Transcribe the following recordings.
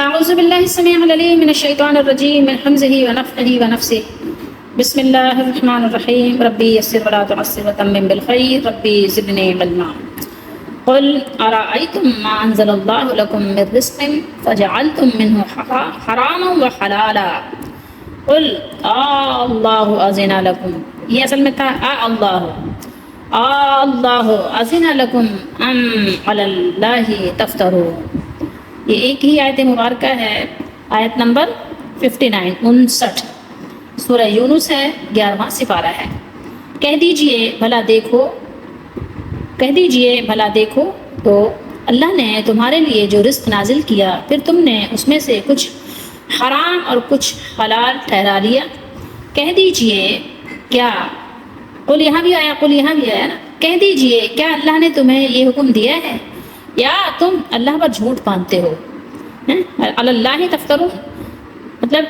أعوذ بالله السميع العليم من الشيطان الرجيم من همزه ونفخه ونفسه. بسم الله الرحمن الرحيم. ربي يسر ولا تعسر وتمم بالخير. ربي زدني علما. قل أرأيتم ما أنزل الله لكم من رزق فجعلتم منه حراما وحلالا قل الله أذن لكم. یہ اصل میں تھا اللہ أذن لكم أم على الله تفترون. یہ ایک ہی آیت مبارکہ ہے، آیت نمبر 59 سورہ یونس ہے، 11واں سپارہ ہے۔ کہہ دیجئے بھلا دیکھو تو اللہ نے تمہارے لیے جو رزق نازل کیا پھر تم نے اس میں سے کچھ حرام اور کچھ حلال ٹھہرا لیا۔ کہہ دیجئے کیا قل یہاں بھی آیا نا، کہہ دیجئے کیا اللہ نے تمہیں یہ حکم دیا ہے یا تم اللہ پر جھوٹ باندھتے ہو؟ اللہ تفترون، مطلب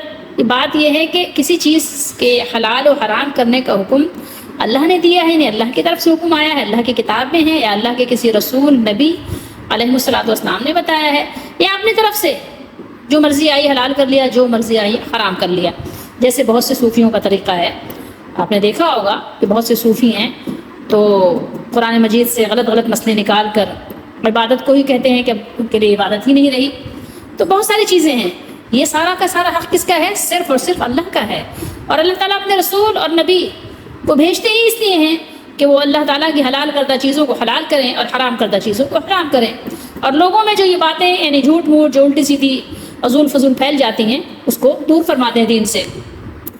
بات یہ ہے کہ کسی چیز کے حلال و حرام کرنے کا حکم اللہ نے دیا ہے، نہیں اللہ کی طرف سے حکم آیا ہے، اللہ کی کتاب میں ہے، یا اللہ کے کسی رسول نبی علیہ الصلوۃ والسلام نے بتایا ہے، یا اپنی طرف سے جو مرضی آئی حلال کر لیا، جو مرضی آئی حرام کر لیا۔ جیسے بہت سے صوفیوں کا طریقہ ہے، آپ نے دیکھا ہوگا کہ بہت سے صوفی ہیں تو قرآن مجید سے غلط مسئلے نکال کر عبادت کو ہی کہتے ہیں کہ اب ان کے لیے عبادت ہی نہیں رہی۔ تو بہت ساری چیزیں ہیں، یہ سارا کا سارا حق کس کا ہے؟ صرف اور صرف اللہ کا ہے، اور اللہ تعالیٰ اپنے رسول اور نبی کو بھیجتے ہی اس لیے ہیں کہ وہ اللہ تعالیٰ کی حلال کردہ چیزوں کو حلال کریں اور حرام کردہ چیزوں کو حرام کریں۔ اور لوگوں میں جو یہ باتیں یعنی جھوٹ موٹ جو الٹی سیدھی فضول پھیل جاتی ہیں اس کو دور فرماتے ہیں دین سے،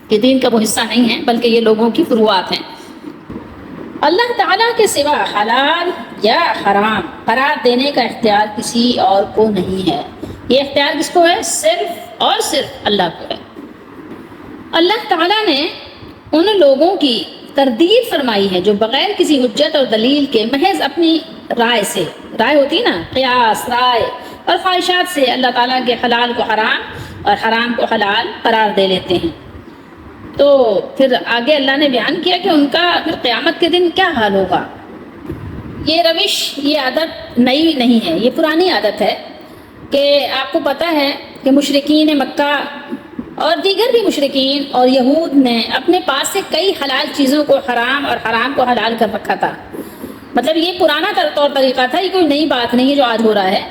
کہ دین کا وہ حصہ نہیں ہے بلکہ یہ لوگوں کی فروعات ہیں۔ اللہ تعالیٰ کے سوا حلال یا حرام قرار دینے کا اختیار کسی اور کو نہیں ہے۔ یہ اختیار کس کو ہے؟ صرف اور صرف اللہ کو ہے۔ اللہ تعالیٰ نے ان لوگوں کی تردید فرمائی ہے جو بغیر کسی حجت اور دلیل کے محض اپنی رائے ہوتی نا، قیاس رائے اور خواہشات سے اللہ تعالیٰ کے حلال کو حرام اور حرام کو حلال قرار دے لیتے ہیں۔ تو پھر آگے اللہ نے بیان کیا کہ ان کا پھر قیامت کے دن کیا حال ہوگا۔ یہ روش، یہ عادت نئی نہیں ہے، یہ پرانی عادت ہے کہ آپ کو پتہ ہے کہ مشرکین مکہ اور دیگر بھی مشرکین اور یہود نے اپنے پاس سے کئی حلال چیزوں کو حرام اور حرام کو حلال کر رکھا تھا۔ مطلب یہ پرانا طور طریقہ تھا، یہ کوئی نئی بات نہیں ہے جو آج ہو رہا ہے۔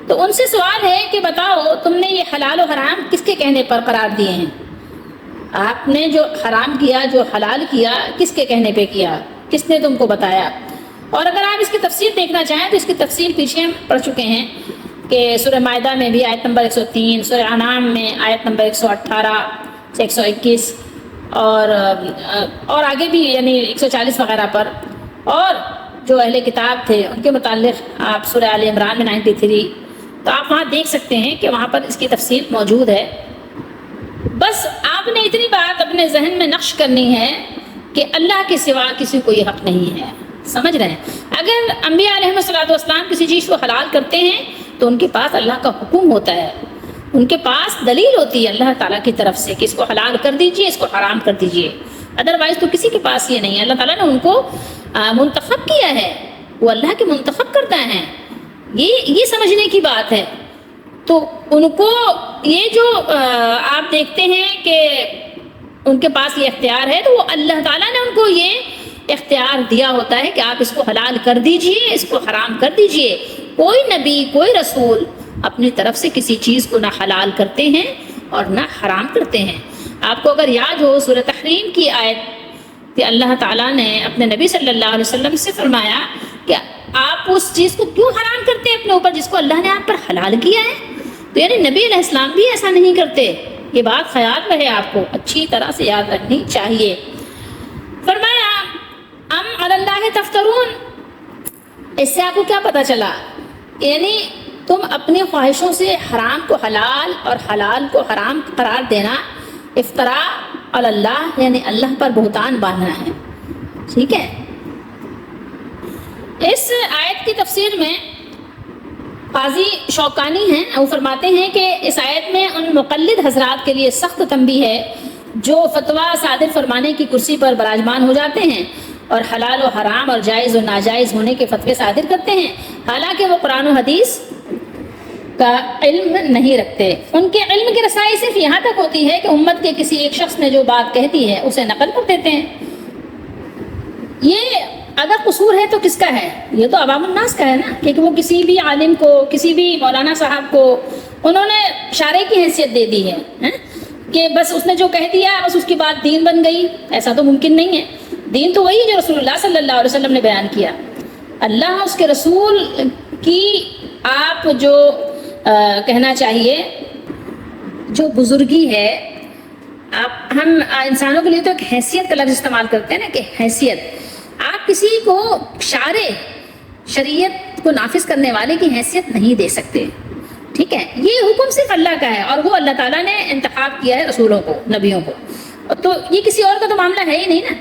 تو ان سے سوال ہے کہ بتاؤ تم نے یہ حلال و حرام کس کے کہنے پر قرار دیے ہیں؟ آپ نے جو حرام کیا، جو حلال کیا، کس کے کہنے پہ کیا؟ کس نے تم کو بتایا؟ اور اگر آپ اس کی تفسیر دیکھنا چاہیں تو اس کی تفسیر پیچھے ہم پڑھ چکے ہیں کہ سورہ مائدہ میں بھی آیت نمبر 103، سورہ انعام میں آیت نمبر 118 سے 121 اور آگے بھی یعنی 140 وغیرہ پر، اور جو اہل کتاب تھے ان کے متعلق آپ سورہ آل عمران میں 93، تو آپ وہاں دیکھ سکتے ہیں کہ وہاں پر اس کی تفسیر موجود ہے۔ بس آپ نے اتنی بات اپنے ذہن میں نقش کرنی ہے کہ اللہ کے سوا کسی کو یہ حق نہیں ہے۔ سمجھ رہے ہیں؟ اگر انبیاء علیہ السلام کسی چیز کو حلال کرتے ہیں تو ان کے پاس اللہ کا حکم ہوتا ہے، ان کے پاس دلیل ہوتی ہے اللہ تعالیٰ کی طرف سے کہ اس کو حلال کر دیجئے، اس کو حرام کر دیجئے۔ ادروائز تو کسی کے پاس یہ نہیں ہے۔ اللہ تعالیٰ نے ان کو منتخب کیا ہے، وہ اللہ کے منتخب کرتا ہے، یہ سمجھنے کی بات ہے۔ تو ان کو یہ جو آپ دیکھتے ہیں کہ ان کے پاس یہ اختیار ہے، تو وہ اللہ تعالیٰ نے ان کو یہ اختیار دیا ہوتا ہے کہ آپ اس کو حلال کر دیجئے، اس کو حرام کر دیجئے۔ کوئی نبی، کوئی رسول اپنی طرف سے کسی چیز کو نہ حلال کرتے ہیں اور نہ حرام کرتے ہیں۔ آپ کو اگر یاد ہو سورہ تحریم کی آیت کہ اللہ تعالیٰ نے اپنے نبی صلی اللہ علیہ وسلم سے فرمایا کہ آپ اس چیز کو کیوں حرام کرتے ہیں اپنے اوپر جس کو اللہ نے آپ پر حلال کیا ہے؟ تو یعنی نبی علیہ السلام بھی ایسا نہیں کرتے۔ یہ بات خیال رہے، آپ کو اچھی طرح سے یاد رکھنی چاہیے۔ فرمایا ام علی اللہ تفترون، اس سے آپ کو کیا پتہ چلا؟ یعنی تم اپنی خواہشوں سے حرام کو حلال اور حلال کو حرام قرار دینا افترا علی اللہ، یعنی اللہ پر بہتان باندھنا ہے۔ ٹھیک ہے؟ اس آیت کی تفسیر میں قاضی شوکانی ہیں، وہ فرماتے ہیں کہ اس آیت میں ان مقلد حضرات کے لیے سخت تنبیہ ہے جو فتویٰ صادر فرمانے کی کرسی پر براجمان ہو جاتے ہیں اور حلال و حرام اور جائز و ناجائز ہونے کے فتوے صادر کرتے ہیں، حالانکہ وہ قرآن و حدیث کا علم نہیں رکھتے۔ ان کے علم کی رسائی صرف یہاں تک ہوتی ہے کہ امت کے کسی ایک شخص نے جو بات کہہ دی ہے اسے نقل کر دیتے ہیں۔ یہ اگر قصور ہے تو کس کا ہے؟ یہ تو عوام الناس کا ہے نا، کہ وہ کسی بھی عالم کو، کسی بھی مولانا صاحب کو انہوں نے اشارے کی حیثیت دے دی ہے کہ بس اس نے جو کہہ دیا بس اس کی بات دین بن گئی۔ ایسا تو ممکن نہیں ہے۔ دین تو وہی جو رسول اللہ صلی اللہ علیہ وسلم نے بیان کیا۔ اللہ اس کے رسول کی آپ جو کہنا چاہیے جو بزرگی ہے، ہم انسانوں کے لیے تو ایک حیثیت کا لفظ استعمال کرتے ہیں نا کہ حیثیت، آپ کسی کو شریعت کو نافذ کرنے والے کی حیثیت نہیں دے سکتے، ٹھیک ہے؟ یہ حکم صرف اللہ کا ہے اور وہ اللہ تعالیٰ نے انتخاب کیا ہے رسولوں کو، نبیوں کو، تو یہ کسی اور کا تو معاملہ ہے ہی نہیں نا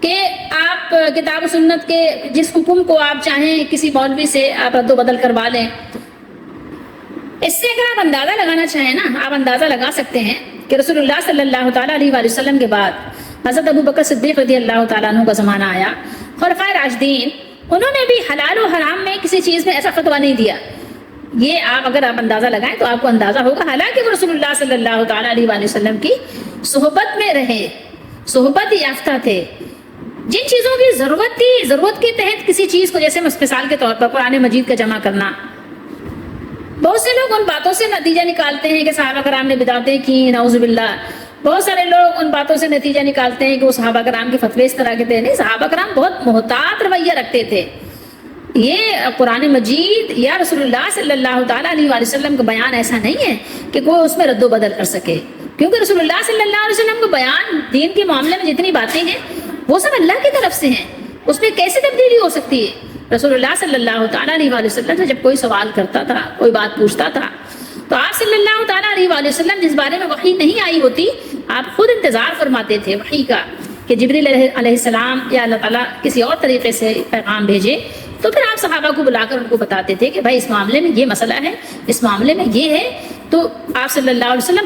کہ آپ کتاب و سنت کے جس حکم کو آپ چاہیں کسی مولوی سے آپ رد و بدل کروا لیں۔ اس سے اگر آپ اندازہ لگانا چاہیں نا، آپ اندازہ لگا سکتے ہیں کہ رسول اللہ صلی اللہ تعالیٰ علیہ وآلہ وسلم کے بعد حضرت ابو بکر صدیق رضی اللہ تعالیٰ عنہ کا زمانہ آیا، خلفائے راشدین، انہوں نے بھی حلال و حرام میں کسی چیز میں ایسا فتویٰ نہیں دیا۔ یہ اگر آپ اندازہ لگائیں تو آپ کو اندازہ ہوگا، حالانکہ وہ رسول اللہ صلی اللہ تعالیٰ علیہ وآلہ وسلم کی صحبت میں رہے، صحبت یافتہ تھے۔ جن چیزوں کی ضرورت تھی، ضرورت کے تحت کسی چیز کو، جیسے مثال کے طور پر قرآن مجید کا جمع کرنا، بہت سے لوگ ان باتوں سے نتیجہ نکالتے ہیں کہ صحابہ کرام نے بدعتیں کی، نعوذ باللہ۔ بہت سارے لوگ ان باتوں سے نتیجہ نکالتے ہیں کہ وہ صحابہ کرام کے فتوے اس طرح کے تھے۔ نہیں، صحابہ کرام بہت محتاط رویہ رکھتے تھے۔ یہ قرآن مجید یا رسول اللہ صلی اللہ تعالیٰ علیہ وآلہ وسلم کا بیان ایسا نہیں ہے کہ کوئی اس میں رد و بدل کر سکے، کیونکہ رسول اللہ صلی اللہ علیہ وسلم کا بیان دین کے معاملے میں جتنی باتیں ہیں وہ سب اللہ کی طرف سے ہیں، اس میں کیسے تبدیلی ہو سکتی ہے؟ رسول اللہ صلی اللہ تعالیٰ علیہ وآلہ وسلم سے جب کوئی سوال کرتا تھا، کوئی بات پوچھتا تھا، تو آپ صلی اللہ تعالیٰ علیہ وآلہ وسلم جس بارے میں وحی نہیں آئی ہوتی، آپ خود انتظار فرماتے تھے وحی کا کہ جبریل علیہ السلام یا اللہ تعالیٰ کسی اور طریقے سے پیغام بھیجے، تو پھر آپ صحابہ کو بلا کر ان کو بتاتے تھے کہ بھائی اس معاملے میں یہ مسئلہ ہے، اس معاملے میں یہ ہے، تو آپ صلی اللہ علیہ وسلم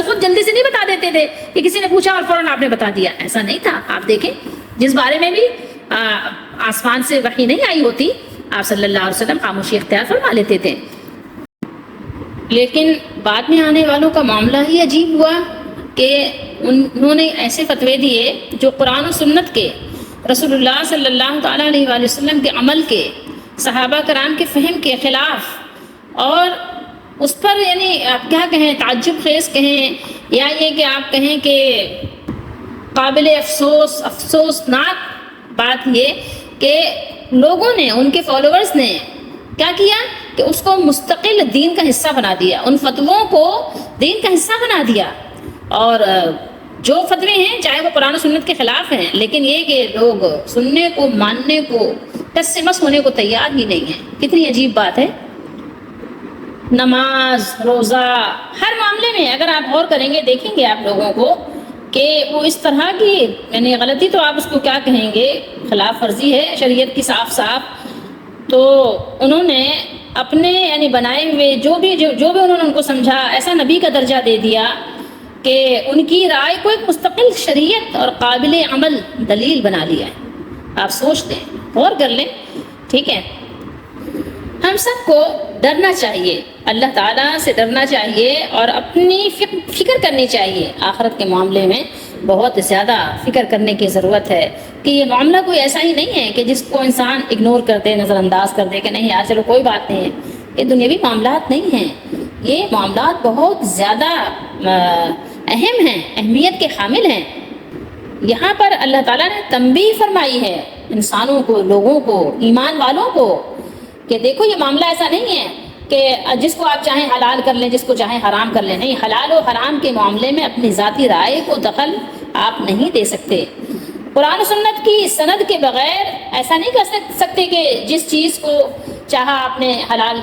خود جلدی سے نہیں بتا دیتے تھے کہ کسی نے پوچھا اور فوراً آپ نے بتا دیا، ایسا نہیں تھا۔ آپ دیکھیں جس بارے میں بھی آسمان سے وحی نہیں آئی ہوتی، آپ صلی اللہ علیہ وسلم خاموشی اختیار فرما لیتے تھے۔ لیکن بعد میں آنے والوں کا معاملہ ہی عجیب ہوا کہ انہوں نے ایسے فتوے دیے جو قرآن و سنت کے، رسول اللہ صلی اللہ تعالیٰ علیہ وآلہ وسلم کے عمل کے، صحابہ کرام کے فہم کے خلاف، اور اس پر یعنی آپ کیا کہیں، تعجب خیز کہیں یا یہ کہ آپ کہیں کہ قابل افسوسناک بات یہ کہ لوگوں نے، ان کے فالوورز نے کیا کیا کہ اس کو مستقل دین کا حصہ بنا دیا، ان فتووں کو دین کا حصہ بنا دیا، اور جو فتوے ہیں چاہے وہ قرآن و سنت کے خلاف ہیں، لیکن یہ کہ لوگ سننے کو، ماننے کو، ٹس سے مس ہونے کو تیار ہی نہیں ہیں۔ کتنی عجیب بات ہے۔ نماز، روزہ، ہر معاملے میں اگر آپ غور کریں گے، دیکھیں گے آپ لوگوں کو کہ وہ اس طرح کی یعنی غلطی، تو آپ اس کو کیا کہیں گے، خلاف ورزی ہے شریعت کی صاف صاف۔ تو انہوں نے اپنے یعنی بنائے ہوئے جو بھی انہوں نے ان کو سمجھا، ایسا نبی کا درجہ دے دیا کہ ان کی رائے کو ایک مستقل شریعت اور قابل عمل دلیل بنا لیا ہے۔ آپ سوچ لیں، غور کر لیں، ٹھیک ہے؟ ہم سب کو ڈرنا چاہیے، اللہ تعالیٰ سے ڈرنا چاہیے اور اپنی فکر کرنی چاہیے۔ آخرت کے معاملے میں بہت زیادہ فکر کرنے کی ضرورت ہے کہ یہ معاملہ کوئی ایسا ہی نہیں ہے کہ جس کو انسان اگنور کر دے، نظر انداز کر دے کہ نہیں یار چلو کوئی بات نہیں ہے۔ یہ دنیاوی معاملات نہیں ہیں، یہ معاملات بہت زیادہ اہم ہیں، اہمیت کے حامل ہیں۔ یہاں پر اللہ تعالیٰ نے تنبیہ فرمائی ہے انسانوں کو، لوگوں کو، ایمان والوں کو کہ دیکھو یہ معاملہ ایسا نہیں ہے کہ جس کو آپ چاہیں حلال کر لیں، جس کو چاہیں حرام کر لیں۔ نہیں، حلال و حرام کے معاملے میں اپنی ذاتی رائے کو دخل آپ نہیں دے سکتے۔ قرآن و سنت کی سند کے بغیر ایسا نہیں کر سکتے کہ جس چیز کو چاہا آپ نے حلال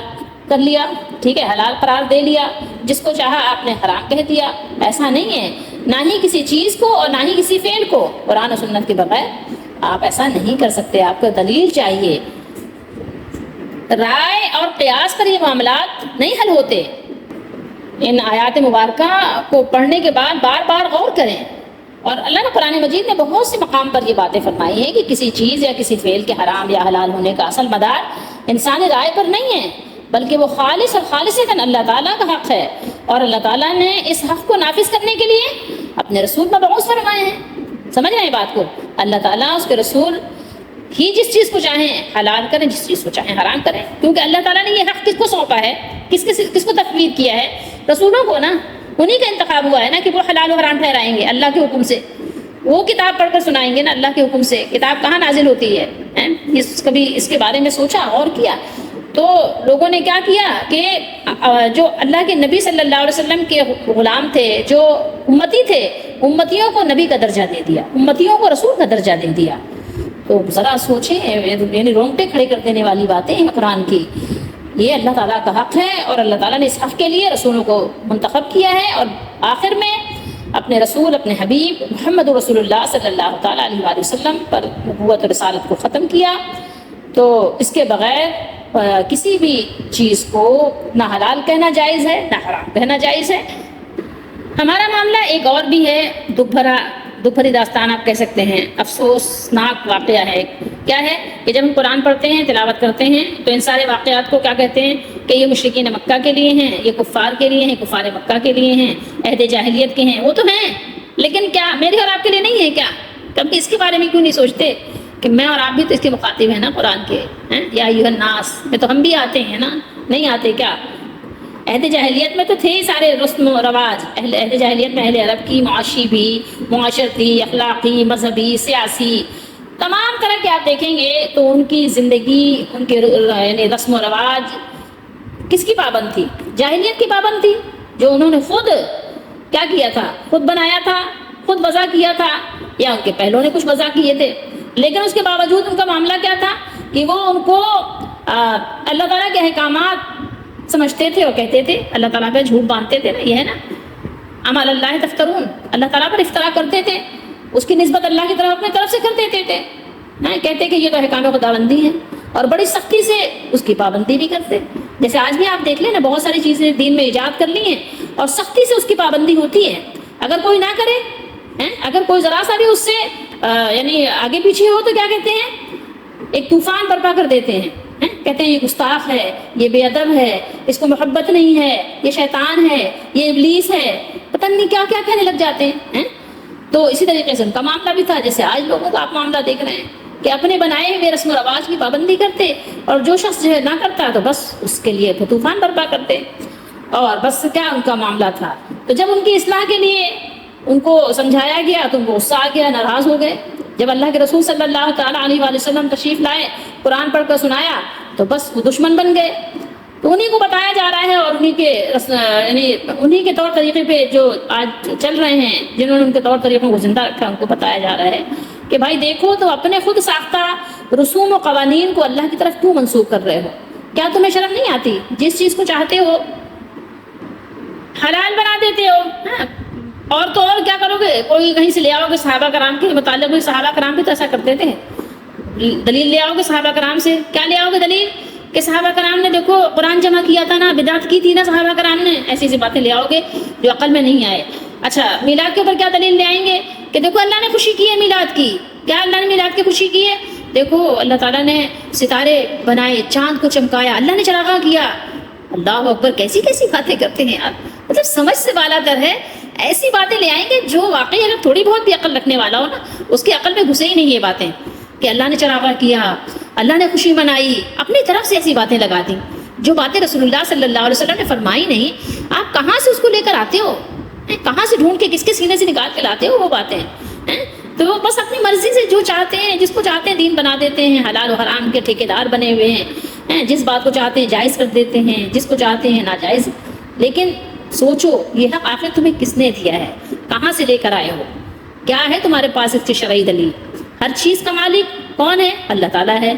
کر لیا، ٹھیک ہے، حلال قرار دے لیا، جس کو چاہا آپ نے حرام کہہ دیا۔ ایسا نہیں ہے، نہ ہی کسی چیز کو اور نہ ہی کسی فعل کو قرآن و سنت کے بغیر آپ ایسا نہیں کر سکتے۔ آپ کو دلیل چاہیے۔ رائے اور قیاس پر یہ معاملات نہیں حل ہوتے۔ ان آیات مبارکہ کو پڑھنے کے بعد بار بار غور کریں، اور اللہ نے قرآن مجید نے بہت سے مقام پر یہ باتیں فرمائی ہیں کہ کسی چیز یا کسی فعل کے حرام یا حلال ہونے کا اصل مدار انسانی رائے پر نہیں ہے، بلکہ وہ خالص اور خالصتاً اللہ تعالیٰ کا حق ہے، اور اللہ تعالیٰ نے اس حق کو نافذ کرنے کے لیے اپنے رسول مبعوث فرمائے ہیں۔ سمجھ رہے ہیں بات کو؟ اللہ تعالیٰ اس کے رسول ہی جس چیز کو چاہیں حلال کریں، جس چیز کو چاہیں حرام کریں، کیونکہ اللہ تعالیٰ نے یہ حق کس کو سونپا ہے، کس کو تفویض کیا ہے؟ رسولوں کو نا، انہی کا انتخاب ہوا ہے نا کہ وہ حلال و حرام ٹھہرائیں گے اللہ کے حکم سے، وہ کتاب پڑھ کر سنائیں گے نا اللہ کے حکم سے۔ کتاب کہاں نازل ہوتی ہے؟ کبھی اس کے بارے میں سوچا اور کیا؟ تو لوگوں نے کیا کیا کہ جو اللہ کے نبی صلی اللہ علیہ وسلم کے غلام تھے، جو امتی تھے، امتیوں کو نبی کا درجہ دے دیا، امتیوں کو رسول کا درجہ دے دیا۔ تو ذرا سوچیں، یعنی رونگٹے کھڑے کر دینے والی باتیں ہیں قرآن کی۔ یہ اللہ تعالیٰ کا حق ہے، اور اللہ تعالیٰ نے اس حق کے لیے رسولوں کو منتخب کیا ہے، اور آخر میں اپنے رسول، اپنے حبیب محمد رسول اللہ صلی اللہ تعالیٰ علیہ وآلہ وسلم پر نبوت و رسالت کو ختم کیا۔ تو اس کے بغیر کسی بھی چیز کو نہ حلال کہنا جائز ہے، نہ حرام کہنا جائز ہے۔ ہمارا معاملہ ایک اور بھی ہے، دکھ بھری داستان آپ کہہ سکتے ہیں، افسوسناک واقعہ ہے۔ کیا ہے کہ جب ہم قرآن پڑھتے ہیں، تلاوت کرتے ہیں، تو ان سارے واقعات کو کیا کہتے ہیں کہ یہ مشرکین مکہ کے لیے ہیں، یہ کفار کے لیے ہیں، کفار مکہ کے لیے ہیں، عہد جاہلیت کے ہیں۔ وہ تو ہیں، لیکن کیا میرے اور آپ کے لیے نہیں ہے کیا؟ کبھی اس کے بارے میں کیوں نہیں سوچتے کہ میں اور آپ بھی تو اس کے مخاطب ہیں نا قرآن کے، یا ایھا الناس میں تو ہم بھی آتے ہیں نا، نہیں آتے کیا؟ عہد جاہلیت میں تو تھے سارے رسم و رواج، عہد جاہلیت میں اہل عرب کی معاشی بھی، معاشرتی، اخلاقی، مذہبی، سیاسی، تمام طرح کے آپ دیکھیں گے تو ان کی زندگی، ان کے یعنی رسم و رواج کس کی پابند تھی؟ جاہلیت کی پابند تھی، جو انہوں نے خود کیا کیا تھا؟ خود بنایا تھا، خود وضع کیا تھا، یا ان کے پہلوں نے کچھ وضع کیے تھے۔ لیکن اس کے باوجود ان کا معاملہ کیا تھا کہ وہ ان کو اللہ تعالیٰ کے احکامات سمجھتے تھے اور کہتے تھے، اللہ تعالیٰ پہ جھوٹ باندھتے تھے نا، یہ ہے نا عمل اللہ تفترون، اللہ تعالیٰ پر افترا کرتے تھے، اس کی نسبت اللہ کی طرف اپنے طرف سے کر دیتے تھے، کہتے کہ یہ تو احکام خداوندی ہے، اور بڑی سختی سے اس کی پابندی بھی کرتے۔ جیسے آج بھی آپ دیکھ لیں نا، بہت ساری چیزیں دین میں ایجاد کر لی ہیں اور سختی سے اس کی پابندی ہوتی ہے۔ اگر کوئی نہ کرے، اگر کوئی ذرا سا بھی اس سے یعنی آگے پیچھے ہو، تو کیا کہتے ہیں؟ ایک طوفان برپا کر دیتے ہیں، کہتے ہیں یہ گستاخ ہے، یہ بے ادب ہے، اس کو محبت نہیں ہے، یہ شیطان ہے، یہ ابلیس ہے، پتہ نہیں کیا کیا کہنے لگ جاتے ہیں۔ تو اسی طریقے سے ان کا معاملہ بھی تھا، جیسے آج لوگوں کا آپ معاملہ دیکھ رہے ہیں کہ اپنے بنائے ہوئے رسم و رواج کی پابندی کرتے، اور جو شخص جو ہے نہ کرتا تو بس اس کے لیے طوفان برپا کرتے، اور بس کیا ان کا معاملہ تھا۔ تو جب ان کی اصلاح کے لیے ان کو سمجھایا گیا تو ان کو غصہ آ گیا، ناراض ہو گئے۔ جب اللہ کے رسول صلی اللہ تعالیٰ علیہ وآلہ وسلم تشریف لائے، قرآن پڑھ کر سنایا، تو بس وہ دشمن بن گئے۔ تو انہی کو بتایا جا رہا ہے، اور انہی کے طور طریقے پہ جو آج چل رہے ہیں، جنہوں نے ان کے طور طریقوں کو زندہ رکھا، ان کو بتایا جا رہا ہے کہ بھائی دیکھو، تو اپنے خود ساختہ رسوم و قوانین کو اللہ کی طرف کیوں منسوخ کر رہے ہو؟ کیا تمہیں شرم نہیں آتی؟ جس چیز کو چاہتے ہو حلال بنا دیتے ہو، اور تو اور کیا کرو گے؟ کوئی کہیں سے لے آؤ گے صحابہ کرام کے متعلق، کوئی صحابہ کرام بھی تو ایسا کرتے تھے، دلیل لے آؤ گے صحابہ کرام سے، کیا لے آؤ گے دلیل؟ کہ صحابہ کرام نے دیکھو قرآن جمع کیا تھا نا، بدعت کی تھی نا صحابہ کرام نے، ایسی ایسی باتیں لے آؤ گے جو عقل میں نہیں آئے۔ اچھا، میلاد کے اوپر کیا دلیل لے آئیں گے کہ دیکھو اللہ نے خوشی کی ہے میلاد کی، کیا اللہ نے میلاد کی خوشی کی ہے؟ دیکھو اللہ تعالیٰ نے ستارے بنائے، چاند کو چمکایا، اللہ نے چراغاں کیا۔ اللہ اکبر، کیسی کیسی باتیں کرتے ہیں یار، مطلب سمجھ سے بالا تر ہے۔ ایسی باتیں لے آئیں گے جو واقعی اگر تھوڑی بہت بھی عقل رکھنے والا ہو نا، اس کی عقل میں گھسے ہی نہیں یہ باتیں کہ اللہ نے چراغاں کیا، اللہ نے خوشی منائی، اپنی طرف سے ایسی باتیں لگا دیں جو باتیں رسول اللہ صلی اللہ علیہ وسلم نے فرمائی نہیں۔ آپ کہاں سے اس کو لے کر آتے ہو؟ کہاں سے ڈھونڈ کے کس کے سینے سے نکال کے لاتے ہو وہ باتیں؟ تو وہ بس اپنی مرضی سے جو چاہتے ہیں، جس کو چاہتے ہیں دین بنا دیتے ہیں، حلال و حرام کے ٹھیکیدار بنے ہوئے ہیں، جس بات کو چاہتے ہیں جائز کر دیتے ہیں، جس کو چاہتے ہیں ناجائز۔ لیکن سوچو، یہ حق آخر تمہیں کس نے دیا ہے؟ کہاں سے لے کر آئے ہو؟ کیا ہے تمہارے پاس اس کی شرعی دلیل؟ ہر چیز کا مالک کون ہے؟ اللہ تعالیٰ ہے،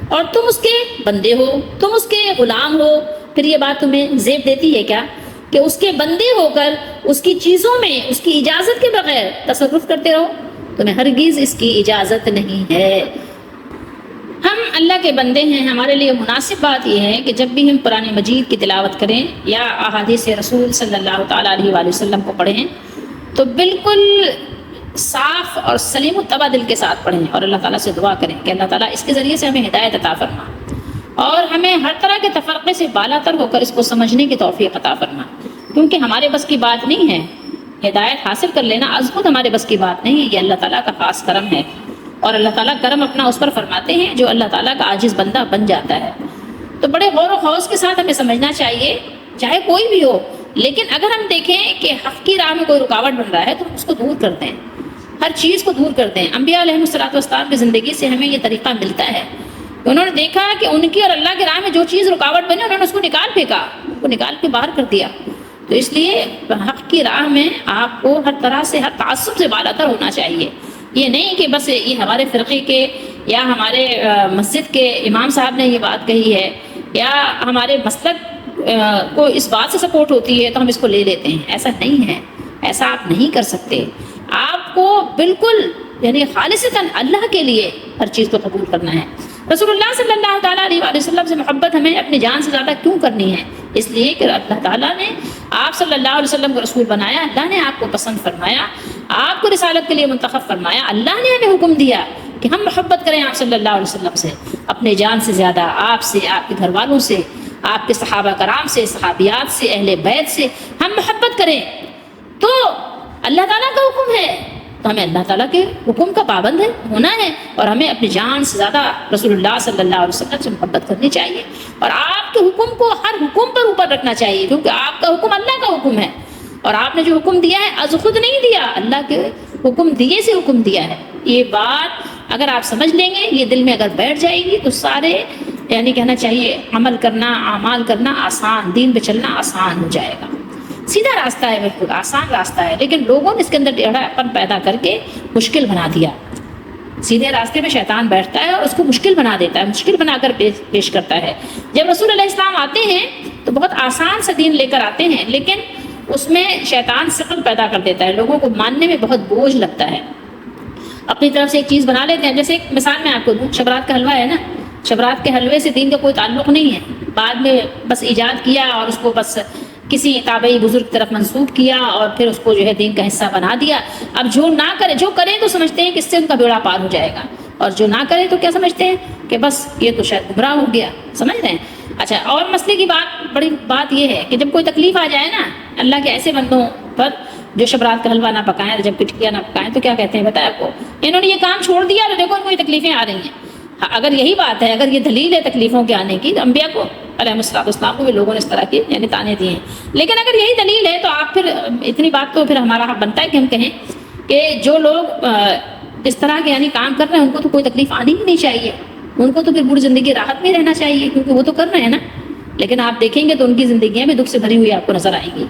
اور تم اس کے بندے ہو، تم اس کے غلام ہو۔ پھر یہ بات تمہیں زیب دیتی ہے کیا کہ اس کے بندے ہو کر اس کی چیزوں میں اس کی اجازت کے بغیر تصرف کرتے رہو؟ تمہیں ہرگز اس کی اجازت نہیں ہے۔ ہم اللہ کے بندے ہیں، ہمارے لیے مناسب بات یہ ہے کہ جب بھی ہم قرآن مجید کی تلاوت کریں یا احادیث رسول صلی اللہ تعالیٰ علیہ وآلہ وسلم کو پڑھیں تو بالکل صاف اور سلیم الطبع دل کے ساتھ پڑھیں، اور اللہ تعالیٰ سے دعا کریں کہ اللہ تعالیٰ اس کے ذریعے سے ہمیں ہدایت عطا فرما۔ اور ہمیں ہر طرح کے تفرقے سے بالا تر ہو کر اس کو سمجھنے کی توفیق عطا فرما، کیونکہ ہمارے بس کی بات نہیں ہے ہدایت حاصل کر لینا، از خود ہمارے بس کی بات نہیں ہے، یہ اللہ تعالیٰ کا خاص کرم ہے، اور اللہ تعالیٰ کرم اپنا اس پر فرماتے ہیں جو اللہ تعالیٰ کا عاجز بندہ بن جاتا ہے۔ تو بڑے غور و خوض کے ساتھ ہمیں سمجھنا چاہیے، چاہے کوئی بھی ہو، لیکن اگر ہم دیکھیں کہ حق کی راہ میں کوئی رکاوٹ بن رہا ہے تو ہم اس کو دور کر دیں، ہر چیز کو دور کر دیں۔ انبیاء علیہ الصلوۃ والسلام کی زندگی سے ہمیں یہ طریقہ ملتا ہے کہ انہوں نے دیکھا کہ ان کی اور اللہ کی راہ میں جو چیز رکاوٹ بنی انہوں نے اس کو نکال پھینکا، ان کو نکال کے باہر کر دیا۔ تو اس لیے حق کی راہ میں آپ کو ہر طرح سے، ہر تعصب سے بالاتر ہونا چاہیے۔ یہ نہیں کہ بس یہ ہمارے فرقے کے یا ہمارے مسجد کے امام صاحب نے یہ بات کہی ہے یا ہمارے مسلک کو اس بات سے سپورٹ ہوتی ہے تو ہم اس کو لے لیتے ہیں، ایسا نہیں ہے، ایسا آپ نہیں کر سکتے۔ آپ کو بالکل یعنی خالصتاً اللہ کے لیے ہر چیز کو قبول کرنا ہے۔ رسول اللہ صلی اللہ تعالیٰ علیہ وآلہ وسلم سے محبت ہمیں اپنی جان سے زیادہ کیوں کرنی ہے؟ اس لیے کہ اللہ تعالیٰ نے آپ صلی اللہ علیہ وسلم کو رسول بنایا، اللہ نے آپ کو پسند فرمایا، آپ کو رسالت کے لیے منتخب فرمایا، اللہ نے ہمیں حکم دیا کہ ہم محبت کریں آپ صلی اللہ علیہ وسلم سے اپنے جان سے زیادہ، آپ سے، آپ کے گھر والوں سے، آپ کے صحابہ کرام سے، صحابیات سے، اہل بیت سے ہم محبت کریں۔ تو اللہ تعالیٰ کا حکم ہے تو ہمیں اللہ تعالیٰ کے حکم کا پابند ہونا ہے، اور ہمیں اپنی جان سے زیادہ رسول اللہ صلی اللہ علیہ وسلم سے محبت کرنی چاہیے، اور آپ کے حکم کو ہر حکم پر اوپر رکھنا چاہیے، کیونکہ آپ کا حکم اللہ کا حکم ہے، اور آپ نے جو حکم دیا ہے از خود نہیں دیا، اللہ کے حکم دیے سے حکم دیا ہے۔ یہ بات اگر آپ سمجھ لیں گے، یہ دل میں اگر بیٹھ جائے گی تو سارے یعنی کہنا چاہیے عمل کرنا، اعمال کرنا آسان، دین پہ چلنا آسان ہو جائے گا۔ سیدھا راستہ ہے، بالکل آسان راستہ ہے، لیکن لوگوں نے اس کے اندر ٹیڑھاپن پیدا کر کے مشکل بنا دیا۔ سیدھے راستے میں شیطان بیٹھتا ہے اور اس کو مشکل بنا دیتا ہے، مشکل بنا کر پیش کرتا ہے۔ جب رسول علیہ السلام آتے ہیں تو بہت آسان سے دین لے کر آتے ہیں، لیکن اس میں شیطان ثقل پیدا کر دیتا ہے، لوگوں کو ماننے میں بہت بوجھ لگتا ہے، اپنی طرف سے ایک چیز بنا لیتے ہیں۔ جیسے ایک مثال میں آپ کو دوں، شبرات کا حلوہ ہے نا، شبرات کے حلوے سے دین کا کوئی تعلق نہیں ہے، بعد میں بس ایجاد کیا اور اس کو بس کسی تابعی بزرگ کی طرف منسوب کیا اور پھر اس کو جو ہے دین کا حصہ بنا دیا۔ اب جو نہ کرے، جو کریں تو سمجھتے ہیں کہ اس سے ان کا بیڑا پار ہو جائے گا، اور جو نہ کرے تو کیا سمجھتے ہیں کہ بس یہ تو شاید گمراہ ہو گیا، سمجھ رہے ہیں؟ اچھا، اور مسئلے کی بڑی بات یہ ہے کہ جب کوئی تکلیف آ جائے نا اللہ کے ایسے بندوں پر جو شبرات کا حلوہ نہ پکائیں، جب پٹکیاں نہ پکائیں، تو کیا کہتے ہیں بتایا آپ کو، انہوں نے یہ کام چھوڑ دیا تو دیکھو ان کو یہ تکلیفیں آ رہی ہیں۔ اگر یہی بات ہے، اگر یہ دلیل ہے تکلیفوں کے آنے کی، تو انبیاء کو علیہ السلام کو بھی لوگوں نے اس طرح کی یعنی تانے دیے ہیں۔ لیکن اگر یہی دلیل ہے تو آپ پھر اتنی بات تو پھر ہمارا حق بنتا ہے کہ ہم کہیں کہ جو لوگ اس طرح کے یعنی کام کر رہے ہیں ان کو تو کوئی تکلیف آنی ہی نہیں چاہیے، ان کو تو پھر پوری زندگی راحت میں رہنا چاہیے، کیونکہ وہ تو کر رہے ہیں نا۔ لیکن آپ دیکھیں گے تو ان کی زندگیاں بھی دکھ سے بھری ہوئی آپ کو نظر آئیں گی،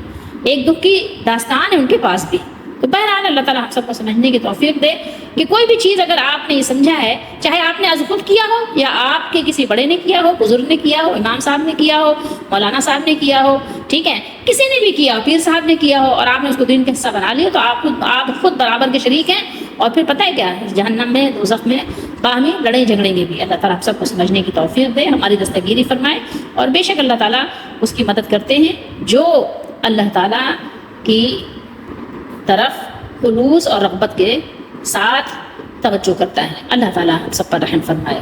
ایک دکھ کی داستان ہے ان کے پاس بھی۔ تو بہرحال اللہ تعالیٰ ہم سب کو سمجھنے کی توفیق دے کہ کوئی بھی چیز اگر آپ نے یہ سمجھا ہے، چاہے آپ نے از خود کیا ہو یا آپ کے کسی بڑے نے کیا ہو، بزرگ نے کیا ہو، امام صاحب نے کیا ہو، مولانا صاحب نے کیا ہو، ٹھیک ہے، کسی نے بھی کیا ہو، پیر صاحب نے کیا ہو، اور آپ نے اس کو دین کا حصہ بنا لیا، تو آپ خود برابر کے شریک ہیں، اور پھر پتہ ہے کیا، جہنم میں، دوزخ میں باہمی لڑیں جھگڑیں گے بھی۔ اللہ تعالیٰ ہم سب کو سمجھنے کی توفیق دے، ہماری دستگیری فرمائے، اور بے شک اللہ تعالیٰ اس کی مدد کرتے ہیں جو اللہ تعالیٰ کی طرف خلوص اور رغبت کے ساتھ توجہ کرتا ہے۔ اللہ تعالیٰ ہم سب پر رحم فرمائے۔